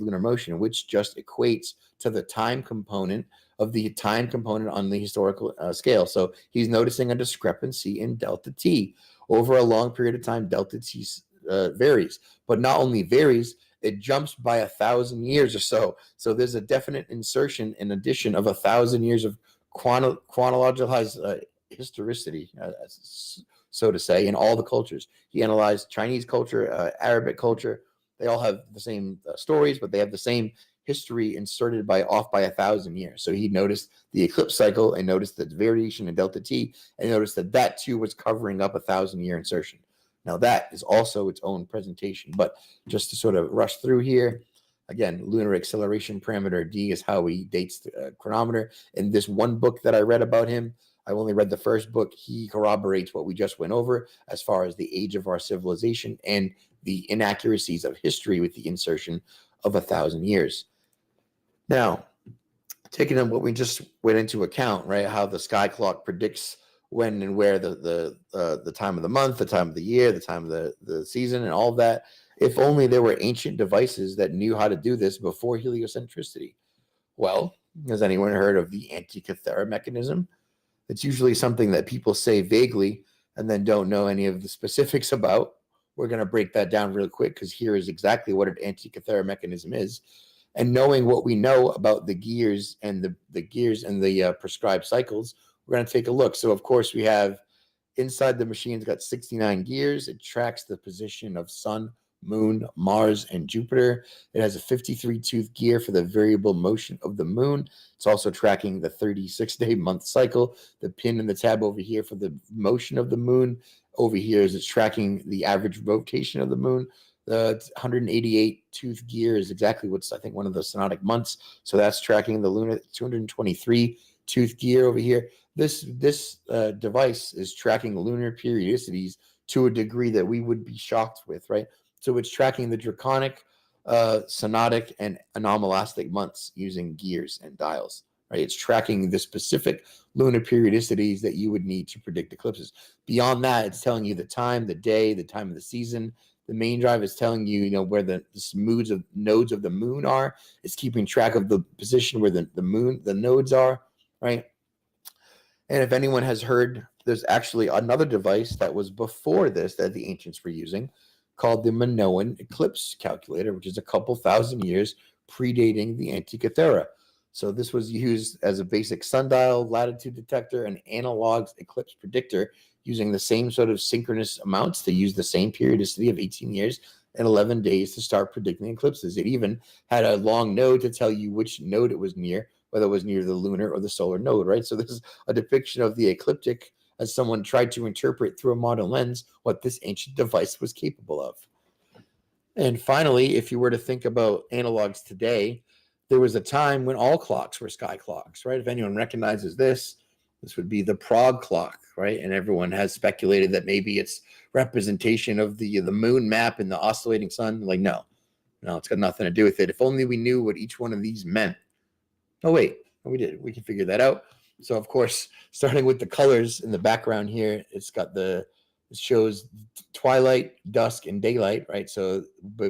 lunar motion, which just equates to the time component of the time component on the historical scale. So he's noticing a discrepancy in delta t. Over a long period of time, delta t varies, but not only varies, it jumps by 1,000 years or so. So there's a definite insertion in addition of 1,000 years of chronologicalized historicity, so to say, in all the cultures. He analyzed Chinese culture, Arabic culture. They all have the same stories, but they have the same history inserted off by 1,000 years. So he noticed the eclipse cycle and noticed the variation in delta t, and noticed that too was covering up 1,000-year insertion. Now that is also its own presentation, but just to sort of rush through here, again, lunar acceleration parameter d is how he dates the chronometer. In this one book that I read about him, I only read the first book. He corroborates what we just went over as far as the age of our civilization and the inaccuracies of history with the insertion of 1,000 years. Now, taking in what we just went into account, right, how the sky clock predicts when and where the time of the month, the time of the year, the time of the season, and all of that. If only there were ancient devices that knew how to do this before heliocentricity. Well, has anyone heard of the Antikythera mechanism? It's usually something that people say vaguely and then don't know any of the specifics about. We're going to break that down real quick because here is exactly what an Antikythera mechanism is. And knowing what we know about the gears and the prescribed cycles, we're going to take a look. So, of course, we have inside the machine's got 69 gears. It tracks the position of Sun, Moon, Mars, and Jupiter. It has a 53-tooth gear for the variable motion of the moon. It's also tracking the 36-day month cycle. The pin and the tab over here for the motion of the moon. Over here is it's tracking the average rotation of the moon. The 188-tooth gear is exactly what's, I think, one of the synodic months. So that's tracking the lunar 223-tooth gear over here. This device is tracking lunar periodicities to a degree that we would be shocked with, right? So it's tracking the draconic, synodic, and anomalastic months using gears and dials, right? It's tracking the specific lunar periodicities that you would need to predict eclipses. Beyond that, it's telling you the time, the day, the time of the season. The main drive is telling you, where the nodes of the moon are. It's keeping track of the position where the nodes are, right? And if anyone has heard, there's actually another device that was before this that the ancients were using called the Minoan eclipse calculator, which is a couple thousand years predating the Antikythera. So this was used as a basic sundial, latitude detector, and analog eclipse predictor using the same sort of synchronous amounts to use the same periodicity of 18 years and 11 days to start predicting eclipses. It even had a long node to tell you which node it was near, whether it was near the lunar or the solar node, right? So this is a depiction of the ecliptic as someone tried to interpret through a modern lens what this ancient device was capable of. And finally, if you were to think about analogs today, there was a time when all clocks were sky clocks, right? If anyone recognizes this would be the Prague clock, right? And everyone has speculated that maybe it's representation of the moon map and the oscillating sun. Like, no, it's got nothing to do with it. If only we knew what each one of these meant. Oh, wait, we did. We can figure that out. So, of course, starting with the colors in the background here, it shows twilight, dusk, and daylight, right? So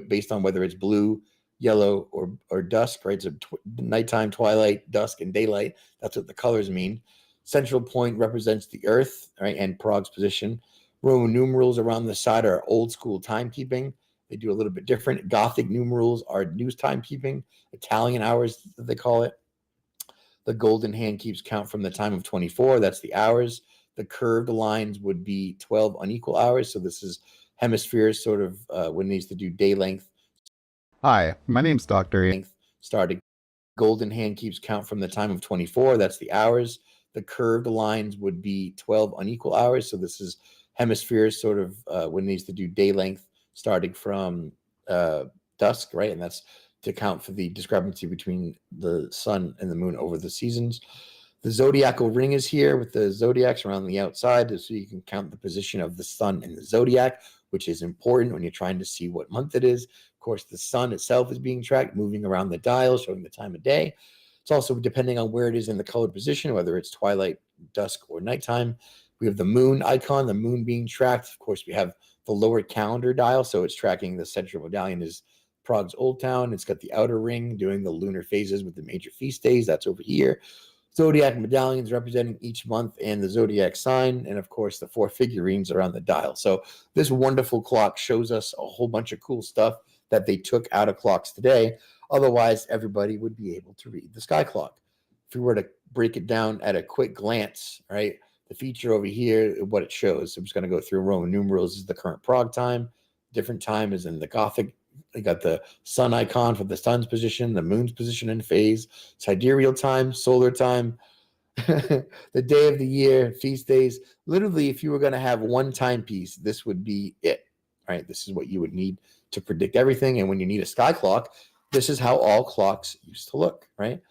based on whether it's blue, yellow, or dusk, right? So nighttime, twilight, dusk, and daylight. That's what the colors mean. Central point represents the Earth, right, and Prague's position. Roman numerals around the side are old school timekeeping. They do a little bit different. Gothic numerals are news timekeeping. Italian hours, they call it. The golden hand keeps count from the time of 24. That's the hours. The curved lines would be 12 unequal hours. So this is hemispheres, sort of when it needs to do day length. Hi, my name's Dr. Starting. Golden hand keeps count from the time of 24. That's the hours. The curved lines would be 12 unequal hours. So this is hemispheres, sort of when it needs to do day length, starting from dusk, right? And that's to account for the discrepancy between the sun and the moon over the seasons. The zodiacal ring is here with the zodiacs around the outside, so you can count the position of the sun in the zodiac, which is important when you're trying to see what month it is. Of course, the sun itself is being tracked, moving around the dial, showing the time of day. It's also depending on where it is in the colored position, whether it's twilight, dusk, or nighttime. We have the moon icon, the moon being tracked. Of course, we have the lower calendar dial, so it's tracking the central medallion is Prague's Old Town. It's got the outer ring doing the lunar phases with the major feast days. That's over here. Zodiac medallions representing each month and the zodiac sign, and of course the 4 figurines are on the dial. So this wonderful clock shows us a whole bunch of cool stuff that they took out of clocks today. Otherwise, everybody would be able to read the sky clock. If we were to break it down at a quick glance, right, the feature over here, what it shows, I'm just going to go through Roman numerals, is the current Prague time. Different time is in the Gothic. They got the sun icon for the sun's position, the moon's position and phase, sidereal time, solar time, the day of the year, feast days. Literally, if you were going to have one timepiece, this would be it, right? This is what you would need to predict everything. And when you need a sky clock, this is how all clocks used to look, right?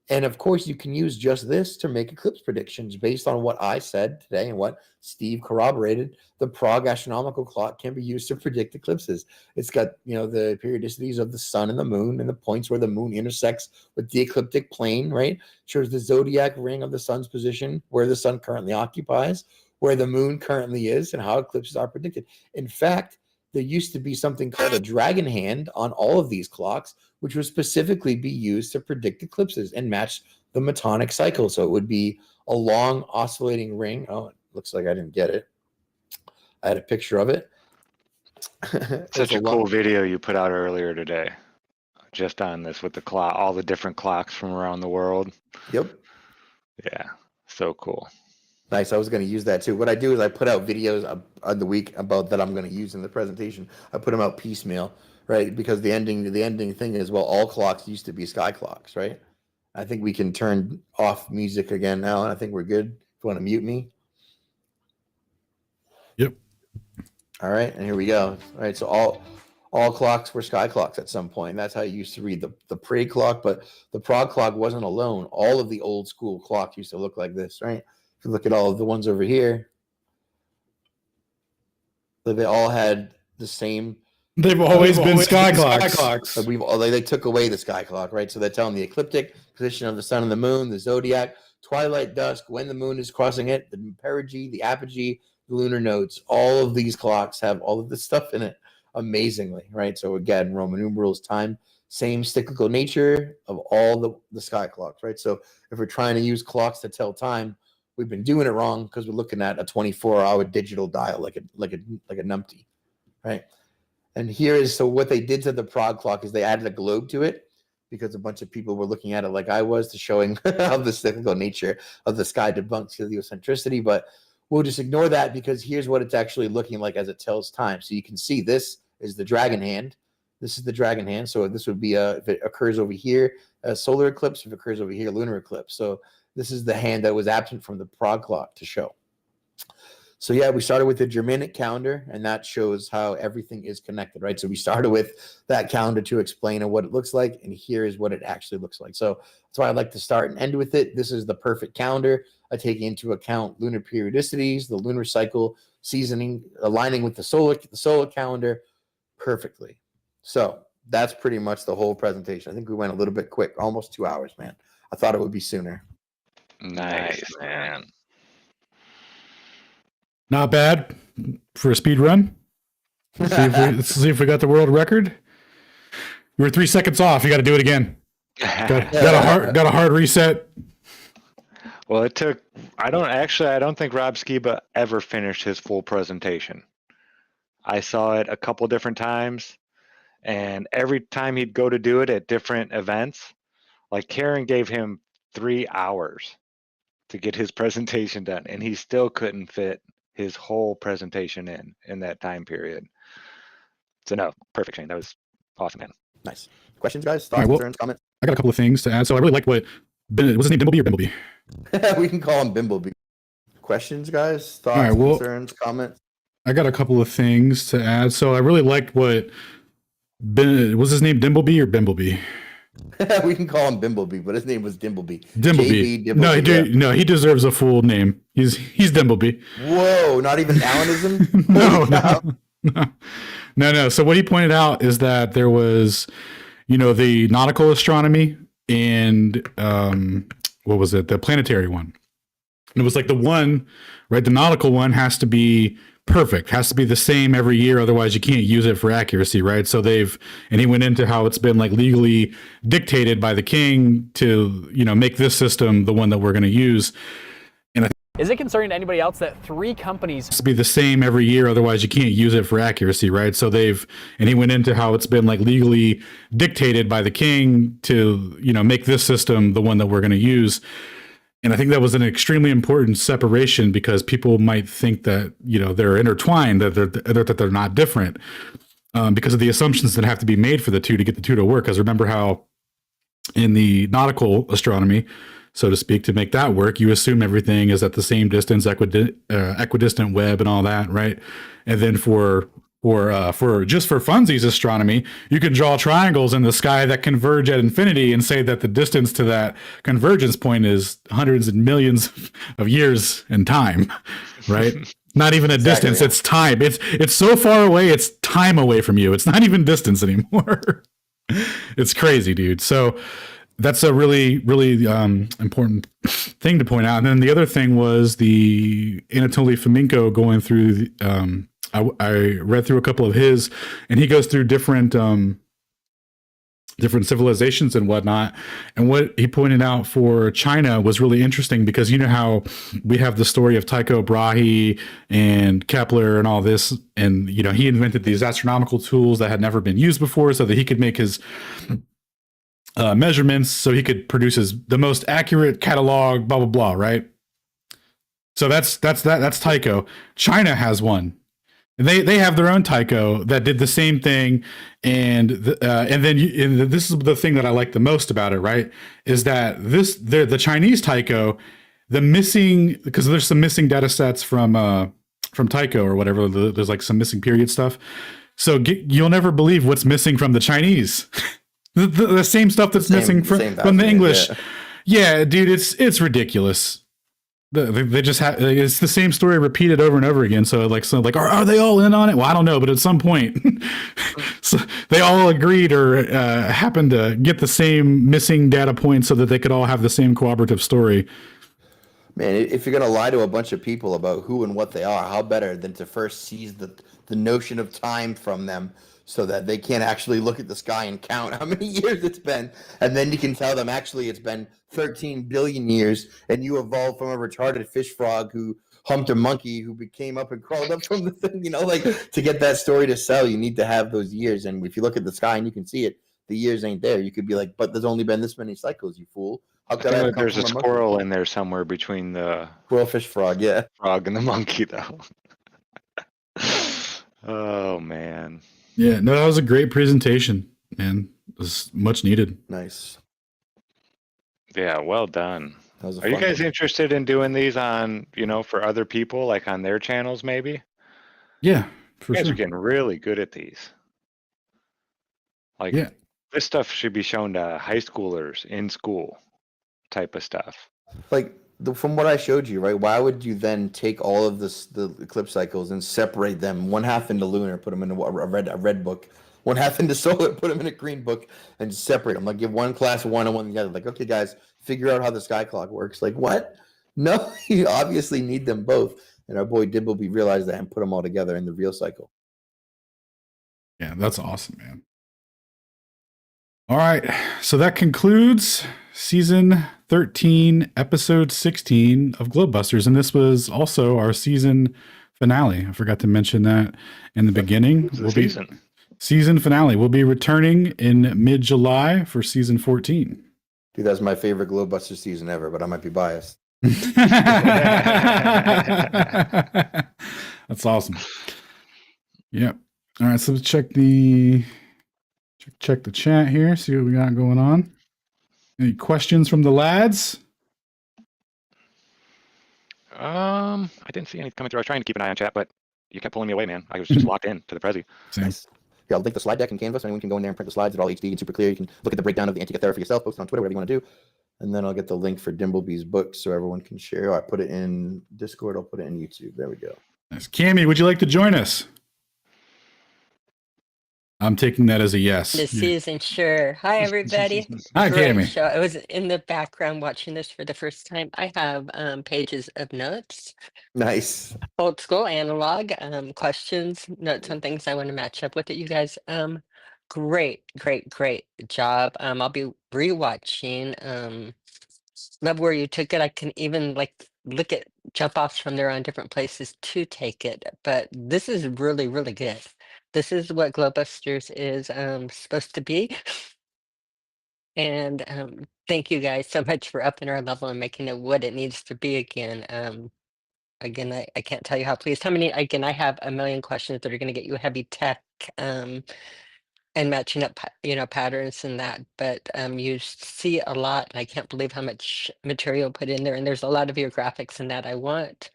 And of course, you can use just this to make eclipse predictions based on what I said today and what Steve corroborated. The Prague astronomical clock can be used to predict eclipses. It's got, the periodicities of the sun and the moon and the points where the moon intersects with the ecliptic plane, right? Shows the zodiac ring of the sun's position, where the sun currently occupies, where the moon currently is, and how eclipses are predicted. In fact, there used to be something called a dragon hand on all of these clocks, which would specifically be used to predict eclipses and match the Metonic cycle. So it would be a long oscillating ring. Oh, it looks like I didn't get it. I had a picture of it. Such a cool video you put out earlier today, just on this with the clock, all the different clocks from around the world. Yep. Yeah, so cool. Nice. I was going to use that too. What I do is I put out videos on the week about that I'm going to use in the presentation. I put them out piecemeal, right? Because the ending thing is, well, all clocks used to be sky clocks, right? I think we can turn off music again now, and I think we're good. If you want to mute me. Yep. All right, and here we go. All right, so all clocks were sky clocks at some point. That's how you used to read the Prague clock, but the Prague clock wasn't alone. All of the old school clocks used to look like this, right? If you look at all of the ones over here, they all had the same. They've always been sky clocks. But they took away the sky clock, right? So they're telling the ecliptic position of the sun and the moon, the zodiac, twilight, dusk, when the moon is crossing it, the perigee, the apogee, the lunar nodes. All of these clocks have all of this stuff in it, amazingly, right? So again, Roman numerals, time, same cyclical nature of all the sky clocks, right? So if we're trying to use clocks to tell time, we've been doing it wrong because we're looking at a 24-hour digital dial like a numpty, right? And here is, so what they did to the Prague clock is they added a globe to it because a bunch of people were looking at it like I was, to showing how the cyclical nature of the sky debunks heliocentricity. But we'll just ignore that because here's what it's actually looking like as it tells time. So you can see this is the dragon hand. This is the dragon hand. So this would be if it occurs over here, a solar eclipse. If it occurs over here, lunar eclipse. So this is the hand that was absent from the Prague clock to show. So yeah, we started with the Germanic calendar, and that shows how everything is connected, right? So we started with that calendar to explain what it looks like, and here is what it actually looks like. So that's why I like to start and end with it. This is the perfect calendar. I take into account lunar periodicities, the lunar cycle, seasoning, aligning with the solar calendar perfectly. So that's pretty much the whole presentation. I think we went a little bit quick, almost 2 hours, man. I thought it would be sooner. Nice, man. Not bad for a speed run. Let's see if we got the world record. You were 3 seconds off. You got to do it again. Got a hard reset. Well, it took. I don't think Rob Skiba ever finished his full presentation. I saw it a couple different times, and every time he'd go to do it at different events, like Karen gave him 3 hours to get his presentation done, and he still couldn't fit his whole presentation in that time period. So no, perfect, Shane. That was awesome, man. Nice. Questions, guys? Thoughts, concerns, comments? I got a couple of things to add. So I really liked what's his name, Dimbleby or Bimbleby? We can call him Bimbleby. Questions, guys? Thoughts, concerns, comments? I got a couple of things to add. So I really liked was his name Dimbleby or Bimbleby? We can call him Bimbleby, but his name was Dimbleby. Dimbleby. Dimbleby. No, he deserves a full name. He's Dimbleby. Whoa, not even Alanism? No. So what he pointed out is that there was, the nautical astronomy and what was it? The planetary one. And it was like the one, right? The nautical one has to be perfect. Has to be the same every year, otherwise you can't use it for accuracy, right? So he went into how it's been like legally dictated by the king to, make this system the one that we're going to use. And I think is it concerning to anybody else that 3 companies has to be the same every year, otherwise you can't use it for accuracy, right? So he went into how it's been like legally dictated by the king to, make this system the one that we're going to use. And I think that was an extremely important separation because people might think that, they're intertwined, that they're not different, because of the assumptions that have to be made for the two to get the two to work. Because remember how in the nautical astronomy, so to speak, to make that work, you assume everything is at the same distance, equidistant web and all that, right? And then for funsies astronomy, you can draw triangles in the sky that converge at infinity and say that the distance to that convergence point is hundreds and millions of years in time, right? Not even a distance, it's time. It's so far away, it's time away from you. It's not even distance anymore. It's crazy, dude. So that's a really, really important thing to point out. And then the other thing was the Anatoly Fomenko going through. I read through a couple of his, and he goes through different civilizations and whatnot. And what he pointed out for China was really interesting because you know how we have the story of Tycho Brahe and Kepler and all this, and he invented these astronomical tools that had never been used before, so that he could make his measurements, so he could produce the most accurate catalog, blah blah blah, right? So that's Tycho. China has one, and they have their own Tycho that did the same thing, and then this is the thing that I like the most about it, right? Is that the Chinese Tycho, because there's some missing data sets from Tycho or whatever. There's like some missing period stuff, so you'll never believe what's missing from the Chinese. The same stuff that's missing from the English. Yeah, dude, it's ridiculous. They just have, it's the same story repeated over and over again. So are they all in on it? Well, I don't know, but at some point, so they all agreed or happened to get the same missing data points so that they could all have the same cooperative story. Man, if you're gonna lie to a bunch of people about who and what they are, how better than to first seize the notion of time from them, so that they can't actually look at the sky and count how many years it's been. And then you can tell them, actually, it's been 13 billion years, and you evolved from a retarded fish frog who humped a monkey who came up and crawled up from the thing, to get that story to sell, you need to have those years. And if you look at the sky and you can see it, the years ain't there. You could be like, but there's only been this many cycles, you fool. How could I there's a squirrel in there somewhere between the squirrel, fish, frog, yeah. Frog and the monkey, though. Oh, man. Yeah, no, that was a great presentation, man. It was much needed. Nice. Yeah, well done. Are you guys interested in doing these on, for other people, like on their channels, maybe? Yeah, for sure. You guys are getting really good at these. Like, this stuff should be shown to high schoolers in school type of stuff. Like, from what I showed you, right? Why would you then take all of the eclipse cycles and separate them, one half into lunar, put them in a red book, one half into solar, put them in a green book, and separate them? Like, give one class one and one the other. Like, okay, guys, figure out how the sky clock works. Like, what? No, you obviously need them both. And our boy Dimbleby realized that and put them all together in the real cycle. Yeah, that's awesome, man. All right, so that concludes season 13, episode 16 of Globebusters, and this was also our season finale. I forgot to mention that in the beginning. Season finale. We'll be returning in mid-July for season 14. Dude, that's my favorite Globebusters season ever, but I might be biased. That's awesome. Yep. All right, so let's check the chat here, see what we got going on. Any questions from the lads? I didn't see any coming through. I was trying to keep an eye on chat, but you kept pulling me away, man. I was just locked in to the Prezie. Nice. Yeah, I'll link the slide deck in Canvas. Anyone can go in there and print the slides. They're all HD and super clear. You can look at the breakdown of the Antikythera for yourself, post it on Twitter, whatever you want to do. And then I'll get the link for Dimbleby's book so everyone can share. I put it in Discord. I'll put it in YouTube. There we go. Nice. Cammy, would you like to join us? I'm taking that as a yes. The season, sure. Hi, everybody. Hi, Great Tammy. show. I was in the background watching this for the first time. I have pages of notes, Nice. old school analog, questions, notes on things I want to match up with it. You guys, great, great, great job. I'll be rewatching. Love where you took it. I can even like look at jump offs from there on different places to take it. But this is really, really good. This is what Globebusters is supposed to be. And thank you guys so much for upping our level and making it what it needs to be again. Again, I can't tell you how pleased. How many? Again, I have a million questions that are going to get you heavy tech. And matching up, patterns and that, but you see a lot, and I can't believe how much material put in there, and there's a lot of your graphics in that I want.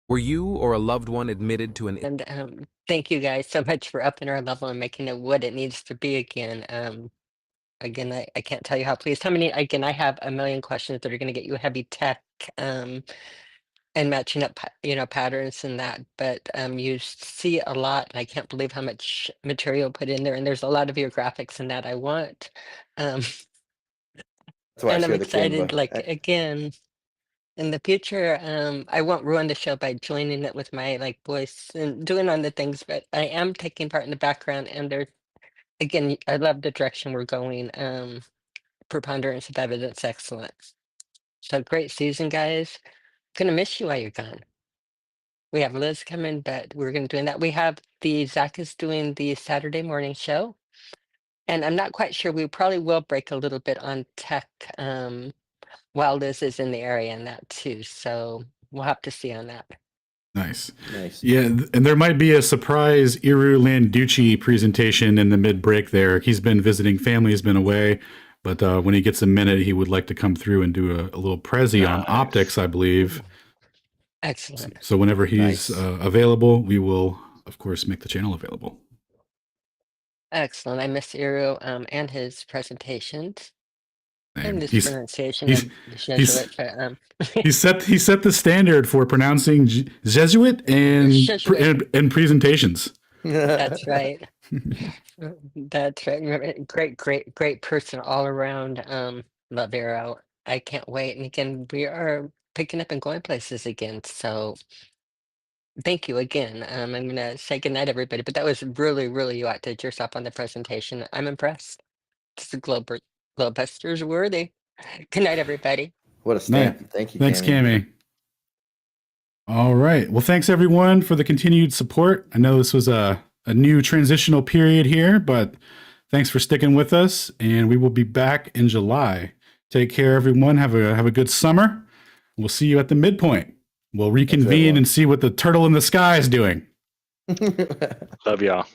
Were you or a loved one admitted to an... And thank you guys so much for upping our level and making it what it needs to be again. Again, I can't tell you how pleased. How many? Again, I have a million questions that are going to get you heavy tech. And matching up, patterns and that, but you see a lot, and I can't believe how much material put in there, and there's a lot of your graphics in that I want. That's why And I I'm share the excited, Canva. like again, in the future, I won't ruin the show by joining it with my like voice and doing on the things, but I am taking part in the background, and there, again, I love the direction we're going. Preponderance of evidence, excellent. So great season, guys. Gonna miss you while you're gone. We have Liz coming, but we're going to do that. We have Zach is doing the Saturday morning show. And I'm not quite sure. We probably will break a little bit on tech while Liz is in the area and that too. So we'll have to see on that. Nice. Nice. Yeah, and there might be a surprise Iru Landucci presentation in the mid-break there. He's been visiting family, he's been away, but when he gets a minute, he would like to come through and do a little Prezie on optics, I believe. Excellent. So whenever he's available, we will, of course, make the channel available. Excellent. I miss Iru and his presentations. And this He's- pronunciation he's- of Jesuit. He set the standard for pronouncing Jesuit and Jesuit. and presentations. That's right. That's right. Remember, great person all around. Love Arrow. I can't wait. And again, we are picking up and going places again. So thank you again. I'm gonna say goodnight, everybody. But that was really, really, you outdid yourself on the presentation. I'm impressed. It's the Globebusters worthy. Good night, everybody. What a stamp. Thank you, Thanks, Tammy. Cammy. All right. Well, thanks everyone for the continued support. I know this was a new transitional period here, but thanks for sticking with us, and we will be back in July. Take care, everyone. Have a good summer. We'll see you at the midpoint. We'll reconvene and see what the turtle in the sky is doing. Love y'all.